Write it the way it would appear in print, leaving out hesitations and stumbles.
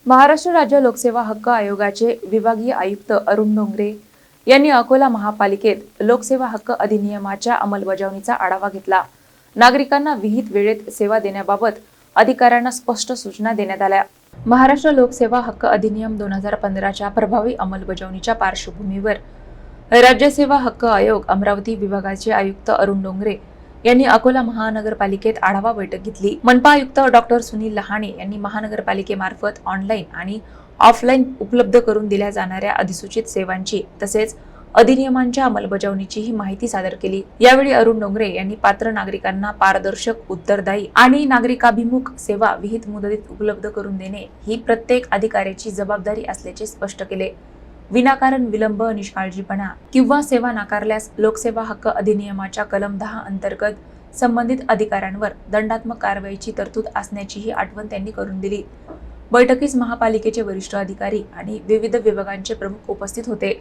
महाराष्ट्र राज्य लोकसेवा हक्क आयोगाचे विभागीय आयुक्त अरुण डोंगरे यांनी अकोला महापालिकेत लोकसेवा हक्क अधिनियमाच्या अंमलबजावणीचा आढावा घेतला। नागरिकांना विहित वेळेत सेवा देण्याबाबत अधिकाऱ्यांना स्पष्ट सूचना देण्यात आल्या। महाराष्ट्र लोकसेवा हक्क अधिनियम 2015च्या प्रभावी अंमलबजावणीच्या पार्श्वभूमीवर राज्य सेवा हक्क आयोग अमरावती विभागाचे आयुक्त अरुण डोंगरे यांनी अकोला महानगरपालिकेत आढावा बैठक घेतली। मनपा आयुक्त डॉक्टर सुनील लहाणे यांनी महानगरपालिकेमार्फत ऑनलाईन आणि ऑफलाईन उपलब्ध करून दिल्या जाणाऱ्या अधिसूचित सेवांची तसेच अधिनियमांच्या अंमलबजावणीची ही माहिती सादर केली। यावेळी अरुण डोंगरे यांनी पात्र नागरिकांना पारदर्शक, उत्तरदायी आणि नागरिकाभिमुख सेवा विहित मुदतीत उपलब्ध करून देणे ही प्रत्येक अधिकाऱ्याची जबाबदारी असल्याचे स्पष्ट केले। विनाकारण विलंब, निष्काळजीपणा किंवा सेवा नाकारल्यास लोकसेवा हक्क अधिनियमाच्या कलम 10 अंतर्गत संबंधित अधिकाऱ्यांवर दंडात्मक कारवाईची तरतूद असण्याचीही आठवण त्यांनी करून दिली। बैठकीस महापालिकेचे वरिष्ठ अधिकारी आणि विविध विभागांचे प्रमुख उपस्थित होते।